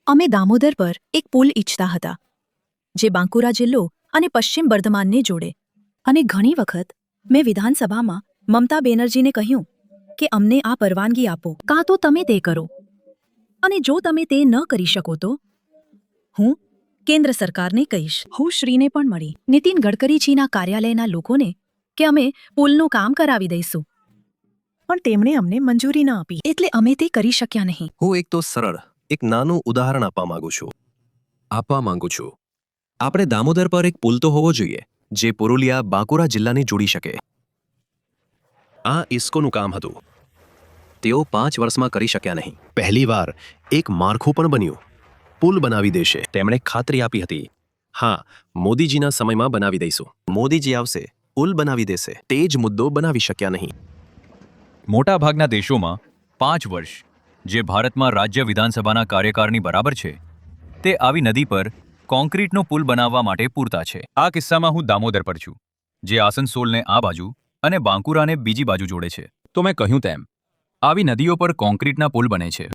અમે દામોદર પર એક પુલ ઈચ્છતા હતા જે બાંકુરા જિલ્લો અને પશ્ચિમ બર્ધમાનને જોડે અને ઘણી વખત મેં વિધાનસભામાં મમતા બેનર્જીને કહ્યું કે અમને આ પરવાનગી આપો કાં તો તમે તે કરો અને જો તમે તે ન કરી શકો તો હું કેન્દ્ર સરકારને કહીશ. હું શ્રીને પણ મળી નીતિન ગડકરીજીના કાર્યાલયના લોકોને કે અમે પુલનું કામ કરાવી દઈશું પણ તેમણે અમને મંજૂરી ન આપી એટલે અમે તે કરી શક્યા નહીં. હું એક તો સરળ એક નાનું ઉદાહરણ આપવા માંગુ છું. આપણે દામોદર પર એક પુલ તો હોવો જોઈએ જે પુરુલિયા બાંકુરા જિલ્લાને જોડી શકે. આ ઇસ્કોનું કામ હતું. તેઓ 5 વર્ષમાં કરી શક્યા નહીં. પહેલીવાર એક માળખું પણ બન્યું. પુલ બનાવી દેશે તેમણે ખાતરી આપી હતી. હા, મોદીજીના સમયમાં બનાવી દઈશું. મોદીજી આવશે, પુલ બનાવી દેશે. તે જ મુદ્દો બનાવી શક્યા નહીં. મોટાભાગના દેશોમાં 5 વર્ષ જે ભારતમાં રાજ્ય વિધાનસભાના કાર્યકાળની બરાબર છે તે આવી નદી પર કોન્ક્રીટનો પુલ બનાવવા માટે પૂરતા છે. આ કિસ્સામાં હું દામોદર પર છું જે આસનસોલને આ બાજુ અને બાંકુરાને બીજી બાજુ જોડે છે. તો મેં કહ્યું તેમ આવી નદીઓ પર કોન્ક્રીટના પુલ બને છે.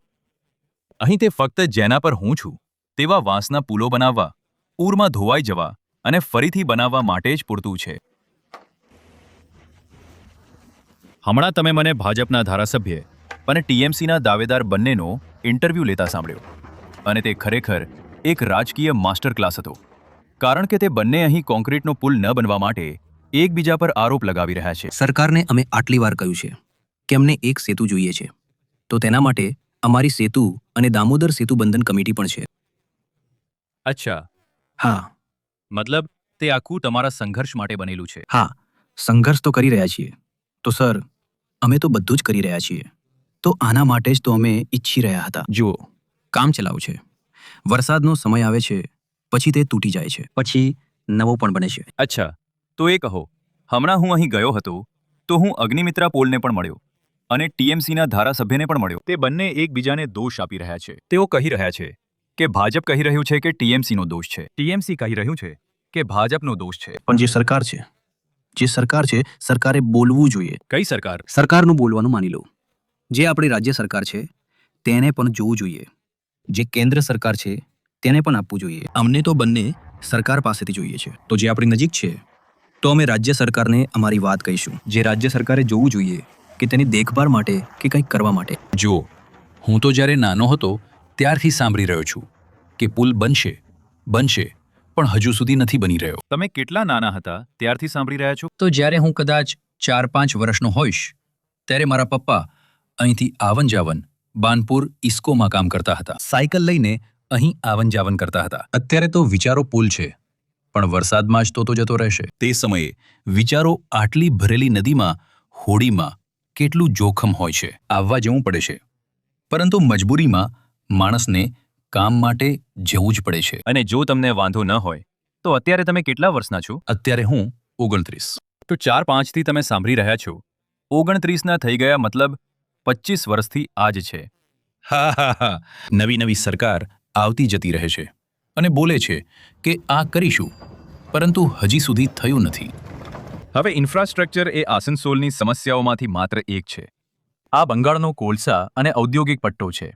અહીં તે ફક્ત જેના પર હું છું તેવા વાંસના પુલો બનાવવા, પૂરમાં ધોવાઈ જવા અને ફરીથી બનાવવા માટે જ પૂરતું છે. હમણાં તમે મને ભાજપના ધારાસભ્ય અને ટીએમસીના દાવેદાર બંનેનો ઇન્ટરવ્યૂ લેતા સાંભળ્યો અને તે ખરેખર એક રાજકીય માસ્ટર ક્લાસ હતો કારણ કે તે બંને અહીં કોન્ક્રીટનો પુલ ન બનવા માટે એકબીજા પર આરોપ લગાવી રહ્યા છે. સરકારને અમે આટલી વાર કહ્યું છે કે અમને એક સેતુ જોઈએ છે તો તેના માટે અમારી સેતુ અને દામોદર સેતુ બંધન કમિટી પણ છે. અચ્છા, હા, મતલબ તે આખું તમારા સંઘર્ષ માટે બનેલું છે. હા, સંઘર્ષ તો કરી રહ્યા છીએ. તો સર, અમે તો બધું જ કરી રહ્યા છીએ. તો આના માટે જ તો અમે ઈચ્છી રહ્યા હતા. જુઓ, કામ ચલાવ છે. વરસાદનો સમય આવે છે, પછી તે તૂટી જાય છે, પછી નવો પણ બને છે. અચ્છા, તો એ કહો, હમણાં હું અહીં ગયો હતો તો હું અગ્નિમિત્રા પોલને પણ મળ્યો અને ટીએમસીના ધારાસભ્યને પણ મળ્યો. તે બંને એકબીજાને દોષ આપી રહ્યા છે. તેઓ કહી રહ્યા છે કે ભાજપ કહી રહ્યું છે કે ટીએમસીનો દોષ છે. ટીએમસી કહી રહ્યું છે કે ભાજપનો દોષ છે. પણ જે સરકાર છે સરકારે બોલવું જોઈએ. કઈ સરકાર? સરકારનું બોલવાનું માની લો. જે આપણી રાજ્ય સરકાર છે તેને પણ જોવું જોઈએ. જે કેન્દ્ર સરકાર છે તેને પણ આપવું જોઈએ. અમને તો બંને સરકાર પાસેથી જોઈએ છે. તો જે આપણી નજીક છે તો અમે રાજ્ય સરકારને અમારી વાત કહીશું. જે રાજ્ય સરકારે જોવું જોઈએ કે તેની દેખભાળ માટે કે કંઈક કરવા માટે. જુઓ, હું તો જ્યારે નાનો હતો ત્યારથી સાંભળી રહ્યો છું કે પુલ બનશે પણ હજુ સુધી નથી બની રહ્યો. તમે કેટલા નાના હતા ત્યારથી સાંભળી રહ્યા છો? તો જ્યારે હું કદાચ 4-5 વર્ષનો હોઈશ ત્યારે મારા પપ્પા અહીંથી આવન જાવન બાનપુર ઇસ્કોમાં કામ કરતા હતા. સાયકલ લઈને અહીં આવન જાવન કરતા હતા. અત્યારે તો વિચારો પુલ છે પણ વરસાદમાં જ તો જતો રહેશે. તે સમયે વિચારો આટલી ભરેલી નદીમાં હોડીમાં કેટલું જોખમ હોય છે. આવવા જવું પડે છે પરંતુ મજબૂરીમાં માણસને કામ માટે જવું જ પડે છે. અને જો તમને વાંધો ન હોય તો અત્યારે તમે કેટલા વર્ષના છો? અત્યારે હું 29. તો 4-5 થી તમે સાંભળી રહ્યા છો. 29 ના થઈ ગયા મતલબ 25 વર્ષથી આ જ છે. હા, નવી સરકાર આવતી જતી રહે છે અને બોલે છે કે આ કરીશું પરંતુ હજી સુધી થયું નથી. હવે ઇન્ફ્રાસ્ટ્રક્ચર એ આસનસોલની સમસ્યાઓમાંથી માત્ર એક છે. આ બંગાળનો કોલસા અને ઔદ્યોગિક પટ્ટો છે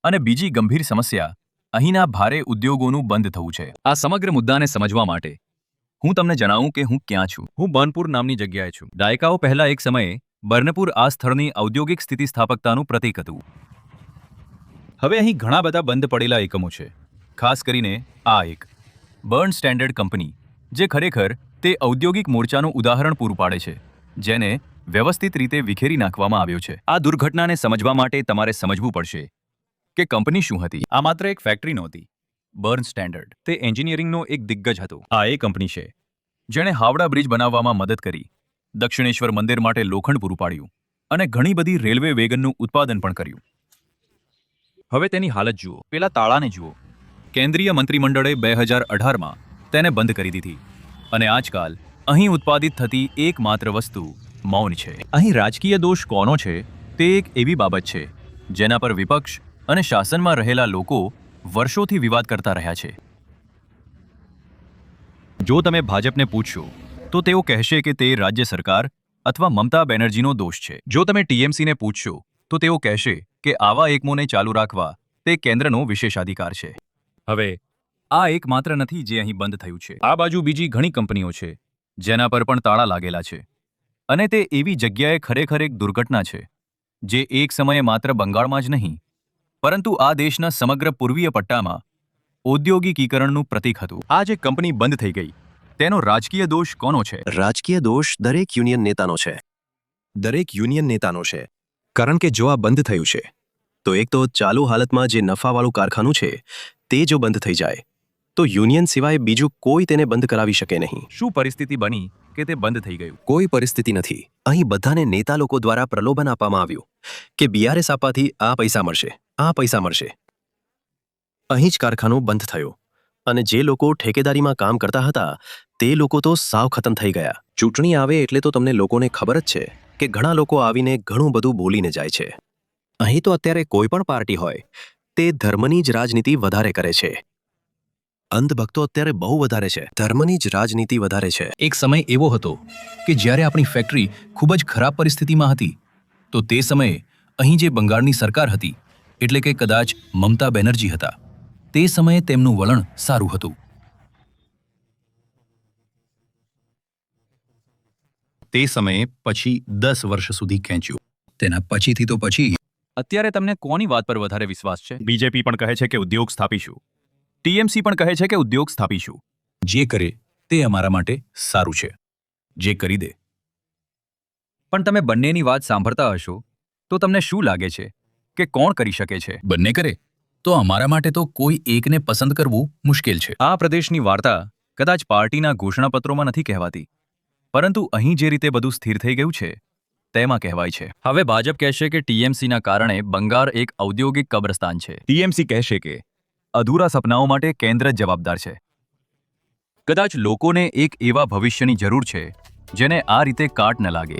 અને બીજી ગંભીર સમસ્યા અહીંના ભારે ઉદ્યોગોનું બંધ થવું છે. આ સમગ્ર મુદ્દાને સમજવા માટે હું તમને જણાવું કે હું ક્યાં છું. હું બર્નપુર નામની જગ્યાએ છું. દાયકાઓ પહેલા એક સમયે બર્નપુર આ સ્થળની ઔદ્યોગિક સ્થિતિસ્થાપકતાનું પ્રતીક હતું. હવે અહીં ઘણા બધા બંધ પડેલા એકમો છે. ખાસ કરીને આ એક બર્ન સ્ટેન્ડર્ડ કંપની જે ખરેખર તે ઔદ્યોગિક મોરચાનું ઉદાહરણ પૂરું પાડે છે જેને વ્યવસ્થિત રીતે વિખેરી નાખવામાં આવ્યો છે. આ દુર્ઘટનાને સમજવા માટે તમારે સમજવું પડશે કે કંપની શું હતી. આ માત્ર એક ફેક્ટરી નહોતી. બર્ન સ્ટેન્ડર્ડ તે એન્જિનિયરિંગનો એક દિગ્ગજ હતો. આ એ કંપની છે જેણે હાવડા બ્રિજ બનાવવામાં મદદ કરી, દક્ષિણેશ્વર મંદિર માટે લોખંડ પૂરું પાડ્યું અને ઘણી બધી રેલવે વેગનનું ઉત્પાદન પણ કર્યું. હવે તેની હાલત જુઓ, પેલા તાળાને જુઓ. કેન્દ્રીય મંત્રીમંડળે 2018માં તેને બંધ કરી દીધી અને આજકાલ અહીં ઉત્પાદિત થતી એકમાત્ર વસ્તુ મૌન છે. અહીં રાજકીય દોષ કોનો છે તે એક એવી બાબત છે જેના પર વિપક્ષ અને શાસનમાં રહેલા લોકો વર્ષોથી વિવાદ કરતા રહ્યા છે. જો તમે ભાજપને પૂછશો તો તેઓ કહેશે કે તે રાજ્ય સરકાર અથવા મમતા બેનર્જીનો દોષ છે. જો તમે ટીએમસીને પૂછશો તો તેઓ કહેશે કે આવા એકમોને ચાલુ રાખવા તે કેન્દ્રનો વિશેષાધિકાર છે. હવે આ એકમાત્ર નથી જે અહીં બંધ થયું છે. આ બાજુ બીજી ઘણી કંપનીઓ છે જેના પર પણ તાળા લાગેલા છે, અને તે એવી જગ્યાએ ખરેખર એક દુર્ઘટના છે જે એક સમયે માત્ર બંગાળમાં જ નહીં પરંતુ આ દેશના સમગ્ર પૂર્વીય પટ્ટામાં ઔદ્યોગિકીકરણનું પ્રતીક હતું. આ જે કંપની બંધ થઈ ગઈ તેનો રાજકીય દોષ કોનો છે? રાજકીય દોષ દરેક યુનિયન નેતાનો છે. દરેક યુનિયન નેતાનો છે. કારણ કે જો આ બંધ થયું છે તો એક તો ચાલુ હાલતમાં જે નફાવાળું કારખાનું છે તે જો બંધ થઈ જાય તો યુનિયન સિવાય બીજું કોઈ તેને બંધ કરાવી શકે નહીં. શું પરિસ્થિતિ બની કે તે બંધ થઈ ગયું? કોઈ પરિસ્થિતિ નથી. અહીં બધાને નેતા લોકો દ્વારા પ્રલોભન આપવામાં આવ્યું કે બીઆરએસ આપવાથી આ પૈસા મળશે, આ પૈસા મળશે. અહીં જ કારખાનું બંધ થયું અને જે લોકો ઠેકેદારીમાં કામ કરતા હતા તે લોકો તો સાવ ખતમ થઈ ગયા. ચૂંટણી આવે એટલે તો તમને લોકોને ખબર જ છે કે ઘણા લોકો આવીને ઘણું બધું બોલીને જાય છે. અહીં તો અત્યારે કોઈ પણ પાર્ટી હોય તે ધર્મની જ રાજનીતિ વધારે કરે છે. અંધભક્તો અત્યારે બહુ વધારે છે. ધર્મની જ રાજનીતિ વધારે છે. એક સમય એવો હતો કે જ્યારે આપણી ફેક્ટરી ખૂબ જ ખરાબ પરિસ્થિતિમાં હતી, તો તે સમયે અહીં જે બંગાળની સરકાર હતી, એટલે કે કદાચ મમતા બેનર્જી હતા, તે સમયે તેમનું વલણ સારું હતું. તે સમયે પછી 10 વર્ષ સુધી ખેંચ્યું. તેના પછીથી તો પછી અત્યારે તમને કોની વાત પર વધારે વિશ્વાસ છે? બીજેપી પણ કહે છે કે ઉદ્યોગ સ્થાપીશું, ટીએમસી પણ કહે છે કે ઉદ્યોગ સ્થાપીશું. જે કરે તે અમારા માટે સારું છે, જે કરી દે. પણ તમે બંનેની વાત સાંભળતા હશો તો તમને શું લાગે છે કે કોણ કરી શકે છે? બંને કરે તો અમારા માટે તો કોઈ એકને પસંદ કરવું મુશ્કેલ છે. આ પ્રદેશની વાર્તા કદાચ પાર્ટીના ઘોષણાપત્રોમાં નથી કહેવાતી, પરંતુ અહીં જે રીતે બધું સ્થિર થઈ ગયું છે તેમાં કહેવાય છે. હવે ભાજપ કહેશે કે ટીએમસીના કારણે બંગાળ એક ઔદ્યોગિક કબ્રસ્તાન છે. ટીએમસી કહેશે કે અધૂરા સપનાઓ માટે કેન્દ્ર જ જવાબદાર છે. કદાચ લોકોને એક એવા ભવિષ્યની જરૂર છે જેને આ રીતે કાટ ન લાગે.